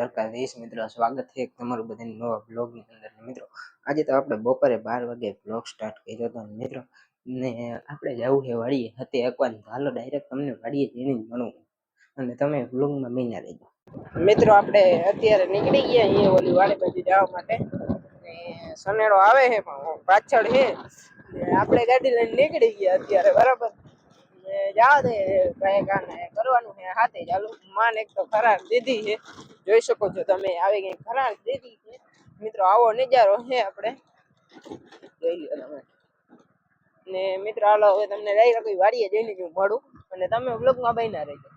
દ્વારકાધીશ મિત્રો, સ્વાગત છે તમારું બધાનું નવા બ્લોગની અંદર. મિત્રો આજે તો આપણે બપોરે 12 વાગે બ્લોગ સ્ટાર્ટ કર્યો હતો મિત્રો, ને આપણે જવું છે વાડીએ હતી એકવાર. હાલો ડાયરેક્ટ તમને વાડીએ જઈને જ મળું અને તમે બ્લોગમાં બન્યા રહેજો. મિત્રો આપણે અત્યારે નીકળી ગયા છીએ ઓલી વાડી બાજુ જવા માટે, ને સનેડો આવે છે પણ પાછળ છે, આપણે ગાડી લઈને નીકળી ગયા અત્યારે બરાબર. જવા દે કઈ કારણે કરવાનું છે હાથે ચાલુ માન. એક તો ખરાર દીધી છે, જોઈ શકો છો તમે, આવી ગઈ ખરાર દીધી છે મિત્રો. આવો નજારો છે, આપણે જોઈ લો તમે. ને મિત્રો હાલો હવે તમને ડાયરેક્ટ વાડીએ જઈને હું મળું અને તમે બ્લોગમાં બન્યા રહેજો.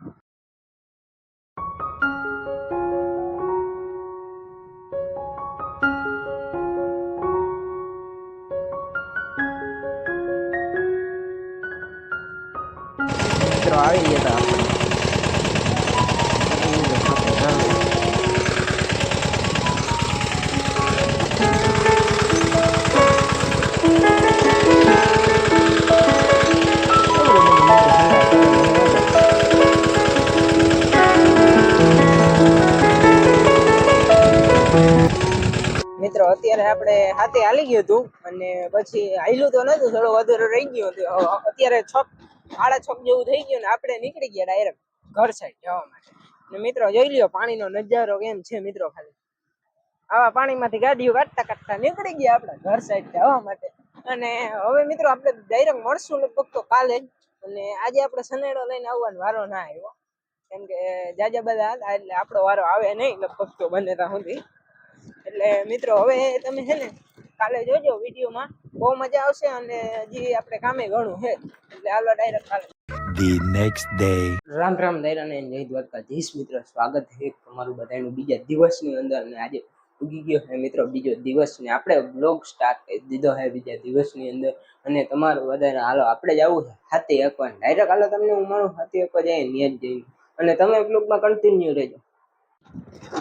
મિત્રો આવી ગયા હતા મિત્રો. અત્યારે આપણે હાથે હાલી ગયું હતું અને પછી હાલ્યું તો નતું, થોડું વધારે રહી ગયું હતું. અત્યારે 6:30 જેવું થઈ ગયું ને આપણે નીકળી ગયા ડાયરેક્ટ ઘર સાઈડ જવા માટે. ને મિત્રો જોઈ લ્યો પાણીનો નજારો કેમ છે મિત્રો. ખાલી આવા પાણીમાંથી ગાડીઓ કાઢતા નીકળી ગયા આપણે ઘર સાઈડ જવા માટે. અને હવે મિત્રો આપણે ડાયરેક્ટ મળશું લગભગ તો કાલે જ. અને આજે આપણે સનેડો લઈને આવવાનો વારો ના આવ્યો, કેમ કે જાજા બધા હતા એટલે આપણો વારો આવે નહીં લગભગ તો બને ત્યાં સુધી. એટલે મિત્રો હવે તમે છે ને કાલે જોજો વિડીયોમાં, બહુ મજા આવશે. અને હજી આપણે કામે ઘણું છે, એટલે હાલો ડાયરેક્ટ કાલે. The next day. Ram Ram દાયરાને જય દ્વારકાધીશ મિત્રો, સ્વાગત છે તમારું બધાનું બીજા દિવસની અંદર. અને આજે ઉગી ગયો છે મિત્રો બીજો દિવસ, ને આપણે બ્લોગ સ્ટાર્ટ કરી દીધો છે બીજા દિવસની અંદર. અને તમારું વધારે હાલો આપણે જવું છે હાથી એકવાર. ડાયરેક્ટ હાલો તમને હું મારું હાથી એકવાર જાય ન્યા જ જઈને, અને તમે બ્લોગમાં કન્ટિન્યુ રહેજો.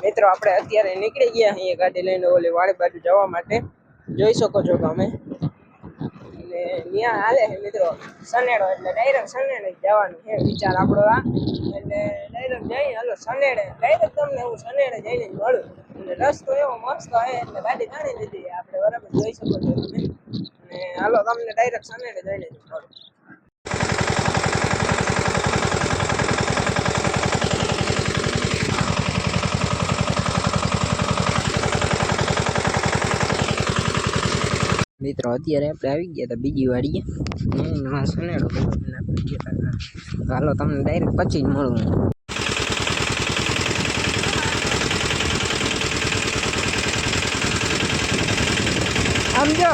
મિત્રો આપણે અત્યારે નીકળી ગયા અહીંયા ગાડી લઈને ઓલી વાડી બાજુ જવા માટે, જોઈ શકો છો તમે. અને ત્યાં હાલે છે મિત્રો સનેડો, એટલે ડાયરેક્ટ સનેડે જવાનું છે વિચાર આપણો આ. એટલે ડાયરેક્ટ જઈ હાલો સનેડે, ડાયરેક્ટ તમને હું સનેડે જઈને જ મળું. અને રસ્તો એવો મસ્ત આવે એટલે ગાડી તાણી લીધી આપણે બરાબર, જોઈ શકો છો તમે. અને હાલો તમને ડાયરેક્ટ સનેડે જઈને જ મળું. મિત્રો અત્યારે આપણે આવી ગયા હતા બીજી વાડીએ, સનેડો હાલો તમને ડાયરેક્ટ પછી જ મળું. આમ જો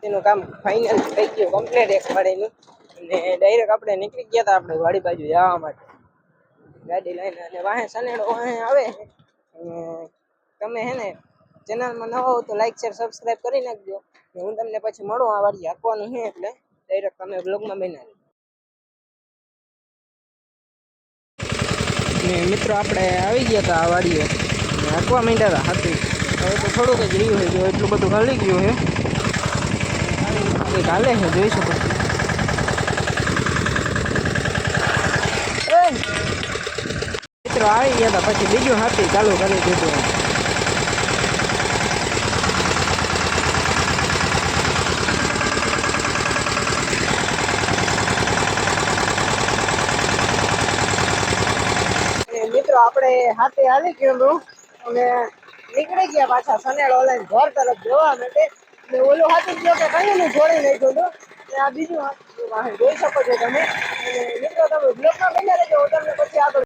એનું કામ ફાઇનલ થઈ ગયું કમ્પ્લીટ એક વાડીનું. અને ડાયરેક્ટ આપણે નીકળી ગયા હતા આપણે વાડી બાજુ જવા માટે ગાડી લઈને. અને વાહે સનેડો વાહે આવે. તમે હે ને ચેનલમાં નવા હો તો લાઈક શેર સબસ્ક્રાઈબ કરી નાખજો. હું તમને પછી મળું આ વાડી હાંકવાનું છે, એટલે ડાયરેક્ટ તમે બ્લોગમાં બન્યા રહેજો. ને મિત્રો આપણે આવી ગયા હતા આ વાડીએ, હાંકવા માંડ્યા હતા હાથી. હવે તો થોડુંક જ રહ્યું છે, જો એટલું બધું હાલી ગયું છે, હાલે છે જોઈ શકો છો. મિત્રો આવી ગયા હતા પછી બીજું હાથી ચાલુ કરી દીધું. મિત્રો આપણે હાથે હાલી ગયું અને નીકળી ગયા પાછા સનેડો લઈને ઘર તરફ જવા માટે. ઓલું હાથી ગયો કે કઈ નહીં જોડી નાખ્યું હતું, આ બીજું હાથી જોઈ શકો છો તમે. અને મિત્રો તમે બ્લોગમાં બન્યા રહેજો, હું તમને પછી આગળ